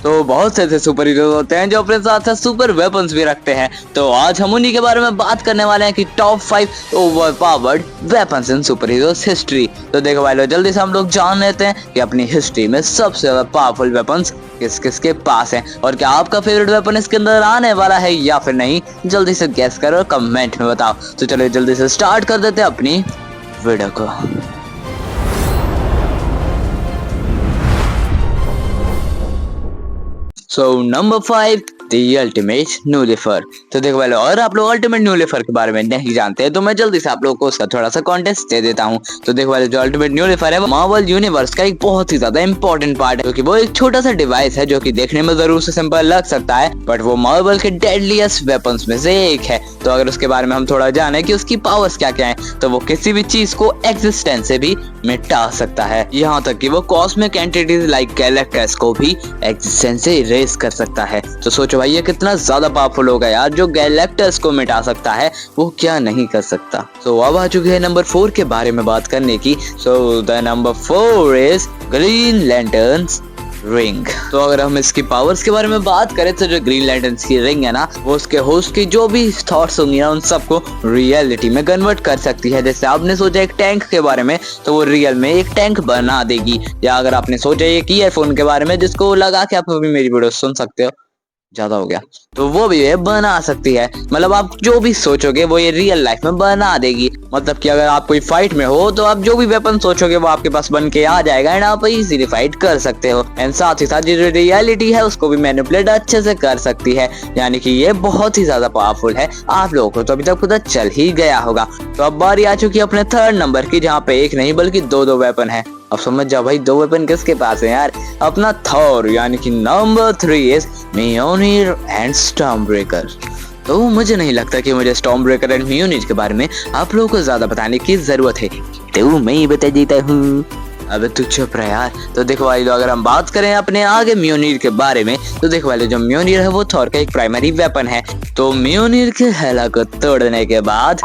तो बहुत से ऐसे सुपर हीरो होते हैं जो अपने साथ साथ सुपर वेपन्स भी रखते हैं। तो आज हम उन्हीं के बारे में बात करने वाले हैं कि टॉप 5 ओवर पावर्ड वेपन्स इन सुपर हीरोज हिस्ट्री। तो देखो भाई लोग, जल्दी से हम लोग जान लेते हैं कि अपनी हिस्ट्री में सबसे ज्यादा पावरफुल वेपन्स किस किस के पास हैं और क्या आपका फेवरेट वेपन इसके अंदर आने वाला है या फिर नहीं। जल्दी से गैस करो और कमेंट में बताओ। तो चलो जल्दी से स्टार्ट कर देते हैं अपनी वीडियो को। सो नंबर 5 द अल्टीमेट न्यूलिफर। तो देखो भाई, और आप लोग अल्टीमेट न्यूलिफर के बारे में नहीं जानते हैं तो मैं जल्दी से आप लोगों को उसका थोड़ा सा कॉन्टेक्स्ट दे देता हूँ। तो देखो भाई, जो अल्टीमेट न्यूलिफर है वो मार्वल यूनिवर्स का एक बहुत ही ज्यादा इंपॉर्टेंट पार्ट है, क्योंकि वो एक छोटा सा डिवाइस है जो कि देखने में जरूर से सिंपल लग सकता है, बट वो मार्वल के डेडलीस्ट वेपन्स में से एक है। तो अगर उसके बारे में हम थोड़ा जाने कि उसकी पावर्स क्या क्या है, तो वो किसी भी चीज को एग्जिस्टेंस से भी मिटा सकता है, यहाँ तक कि वो कॉस्मिक एंटिटीज लाइक गैलेक्टस को भी एग्जिस्टेंस से इरेज कर सकता है। तो सोचो भाई, ये कितना ज्यादा पावरफुल होगा यार, जो गैलेक्टस को मिटा सकता है वो क्या नहीं कर सकता। तो अब आ चुके हैं नंबर 4 के बारे में बात करने की। So the number 4 is green lanterns ring. तो अगर हम इसकी पावर्स के बारे में बात करें तो जो ग्रीन लैंटर्न्स की रिंग है ना, वो उसके होस्ट की जो भी थॉट्स होंगी ना उन सबको रियलिटी में कन्वर्ट कर सकती है। जैसे आपने सोचा एक टैंक के बारे में तो वो रियल में एक टैंक बना देगी, या अगर आपने सोचा एक ईयरफोन के बारे में जिसको लगा के आप अभी मेरी वीडियो सुन सकते हो, ज्यादा हो गया, तो वो भी ये बना सकती है। मतलब आप जो भी सोचोगे वो ये रियल लाइफ में बना देगी। मतलब कि अगर आप कोई फाइट में हो तो आप जो भी वेपन सोचोगे वो आपके पास बन के आ जाएगा एंड आप इजीली फाइट कर सकते हो। एंड साथ ही साथ जो रियलिटी है उसको भी मैनिपुलेट अच्छे से कर सकती है, यानी कि ये बहुत ही ज्यादा पावरफुल है। आप लोगों को तो अभी तक पता चल ही गया होगा। तो अब बारी आ चुकी है अपने 3rd नंबर की, जहाँ पे एक नहीं बल्कि दो वेपन है। अब समझ जाओ भाई, 2 वेपन किसके पास है यार, अपना थॉर, यानी कि नंबर 3 इज म्योनिर एंड स्टॉर्मब्रेकर। तो मुझे नहीं लगता कि मुझे स्टॉर्मब्रेकर एंड म्योनिर के बारे में आप लोगों को ज्यादा बताने की जरूरत है, तो मैं ही बता देता हूँ। अबे तू चुप रह यार। तो देखो भाई, अगर हम बात करें अपने आगे म्योनिर के बारे में, तो देखो भाई, जो म्योनिर है वो थॉर का एक प्राइमरी वेपन है। तो म्योनिर के हेला को तोड़ने के बाद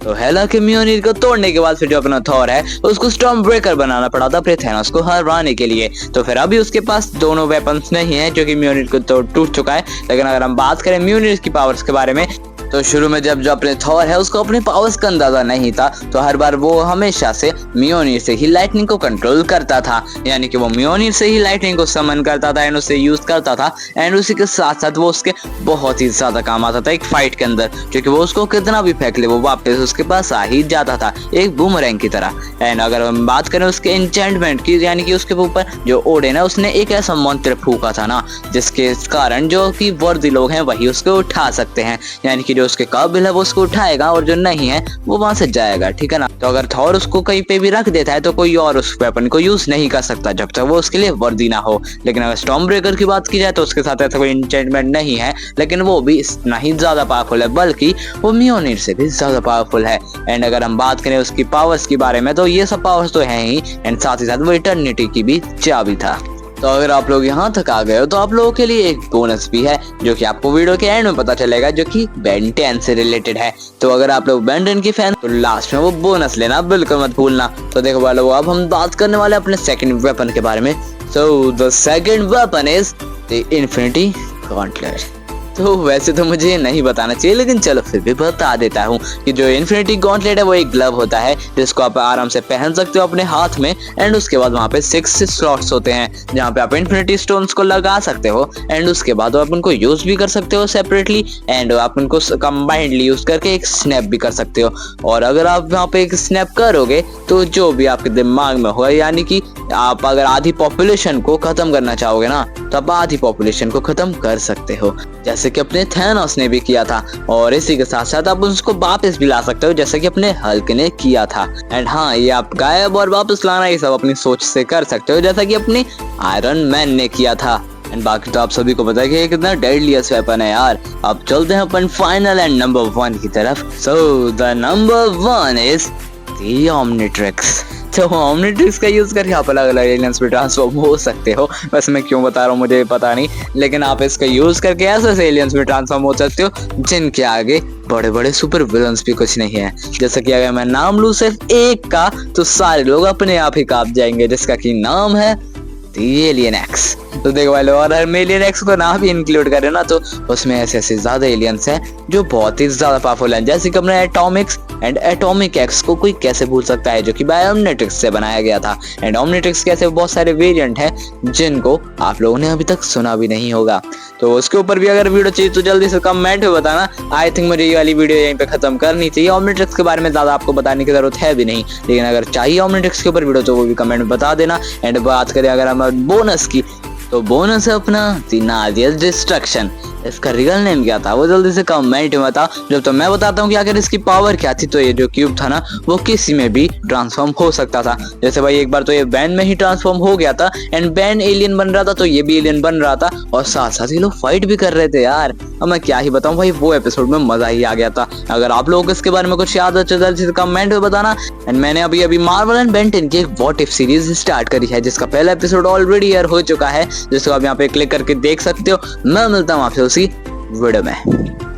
म्योनिर को तोड़ने के बाद फिर जो अपना थॉर है उसको स्टॉर्मब्रेकर बनाना पड़ा था अपने थैनोस को हराने के लिए। तो फिर अभी उसके पास दोनों वेपन्स नहीं है, जो कि म्योनिर को टूट चुका है। लेकिन अगर हम बात करें म्योनिर की पावर्स के बारे में, तो शुरू में जब जो अपने थॉर है उसको अपने पावर्स का अंदाजा नहीं था, तो हर बार वो हमेशा से म्योनिर से ही लाइटनिंग को कंट्रोल करता था, यानी कि वो म्योनिर से ही लाइटनिंग को समन करता था एंड उसे यूज करता था। एंड उसी के साथ साथ वो उसके बहुत ही ज्यादा काम आता था एक फाइट के अंदर, क्योंकि वो उसको कितना भी फेंक ले वो वापस उसके पास आ ही जाता था, एक बूमरैंग की तरह। एंड अगर हम बात करें उसके एन्चेंटमेंट की, यानी कि उसके ऊपर जो ओडेन है उसने एक ऐसा मंत्र फूका था ना, जिसके कारण जो कि वर्दी लोग हैं वही उसको उठा सकते हैं, यानी कि जो उसके काबिल है वो उसको उठाएगा और जो नहीं है वो वहां से जाएगा, ठीक है ना। तो अगर थॉर उसको कहीं पे भी रख देता है तो कोई और उस वेपन को यूज नहीं कर सकता जब तक वो उसके लिए वर्दी ना हो। लेकिन अगर स्टॉर्मब्रेकर की बात की जाए तो उसके साथ ऐसा कोई एन्चेंटमेंट नहीं है, लेकिन वो भी इतना ही ज्यादा पावरफुल है, बल्कि वो म्योनिर से भी ज्यादा पावरफुल है। एंड अगर हम बात करें उसकी पावर्स के बारे में, तो ये सब पावर्स तो है ही, एंड साथ ही साथ वो इटर्निटी की भी चाबी था। तो अगर आप लोग यहाँ तक आ गए हो तो आप लोगों के लिए एक बोनस भी है, जो कि आपको वीडियो के एंड में पता चलेगा, जो कि बेन 10 से रिलेटेड है। तो अगर आप लोग बेन 10 के फैन तो लास्ट में वो बोनस लेना बिल्कुल मत भूलना। तो देखो भाई लोग, अब हम बात करने वाले अपने सेकंड वेपन के बारे में। So the second weapon is the infinity gauntlet. तो वैसे तो मुझे ये नहीं बताना चाहिए, लेकिन चलो फिर भी बता देता हूँ कि जो इन्फिनिटी गॉन्टलेट है वो एक ग्लव होता है जिसको आप आराम से पहन सकते हो अपने हाथ में। एंड उसके बाद वहाँ पे 6 स्लॉट्स होते हैं जहाँ पे आप इन्फिनिटी स्टोन्स को लगा सकते हो। एंड उसके बाद आप उनको यूज भी कर सकते हो सेपरेटली, एंड आप उनको कंबाइंडली यूज करके एक स्नैप भी कर सकते हो। और अगर आप वहाँ पे एक स्नैप करोगे तो जो भी आपके दिमाग में हो, यानी कि आप अगर आधी पॉपुलेशन को खत्म करना चाहोगे ना, तो आप आधी पॉपुलेशन को खत्म कर सकते हो, जैसे कि अपने थैनोस ने भी किया था। और इसी के साथ साथ आप उसको वापस भी ला सकते हो, जैसे कि अपने हल्क ने किया था। एंड हाँ, ये आप गायब और वापस लाना ये सब अपनी सोच से कर सकते हो, जैसा कि अपने आयरन मैन ने किया था। एंड बाकी तो आप सभी को पता है कि ये कितना डेडलीस्ट वेपन है यार। अब चलते हैं अपन फाइनल एंड नंबर 1 की तरफ। So the number 1 is the Omnitrix. तो ओमनिट्रिक्स का यूज करके आप अलग अलग एलियंस में ट्रांसफॉर्म हो सकते हो। वैसे मैं क्यों बता रहा हूँ मुझे पता नहीं, लेकिन आप इसका यूज करके ऐसे एलियंस में ट्रांसफॉर्म हो सकते हो जिनके आगे बड़े बड़े सुपर विलन्स भी कुछ नहीं है। जैसे कि अगर मैं नाम लूं सिर्फ एक का, तो सारे लोग अपने आप ही कांप जाएंगे, जिसका कि नाम है एलियन एक्स। तो देखो भाई लोग, और हम एलियन एक्स को ना भी इंक्लूड करें ना तो उसमें ऐसे ज्यादा एलियंस हैं जो बहुत ही ज्यादा पावरफुल हैं, जैसे कि अपने एटॉमिक्स एंड एटॉमिक एक्स को कोई कैसे भूल सकता है, जो कि बाय ओमनिट्रिक्स से बनाया गया था। एंड ओमनिट्रिक्स के ऐसे बहुत सारे वेरिएंट हैं जिनको आप लोगों ने अभी तक सुना भी नहीं होगा। तो उसके ऊपर भी अगर वीडियो चाहिए तो जल्दी से कमेंट में बताना। आई थिंक मुझे ये वाली वीडियो यहीं पे खत्म करनी चाहिए। ओमनिट्रिक्स के बारे में ज्यादा आपको बताने की जरूरत है भी नहीं, लेकिन अगर चाहिए ओमनिट्रिक्स के ऊपर वीडियो तो वो भी कमेंट में बता देना। एंड बात करें अगर हम बोनस की, तो बोनस है अपना द नादियस डिस्ट्रक्शन। इसका रियल नेम क्या था वो जल्दी से कमेंट में बताओ। जब तो मैं बताता हूँ कि आखिर इसकी पावर क्या थी। तो ये जो क्यूब था ना वो किसी में भी ट्रांसफॉर्म हो सकता था। जैसे भाई एक बार तो ये बैन में ही ट्रांसफॉर्म हो गया था एंड बैन एलियन बन रहा था तो ये भी एलियन बन रहा था, और साथ साथ ये लोग फाइट भी कर रहे थे यार। अब मैं क्या ही बताऊं भाई, वो एपिसोड में मजा ही आ गया था। अगर आप लोगों को इसके बारे में कुछ याद है तो जल्दी से कमेंट में बताना। एंड मैंने अभी मार्वल एंड बेन 10 की एक व्हाट इफ सीरीज स्टार्ट करी है, जिसका पहला एपिसोड ऑलरेडी एयर हो चुका है, जिसको आप यहाँ पे क्लिक करके देख सकते हो। मैं मिलता हूँ आपसे उसी वीडियो में।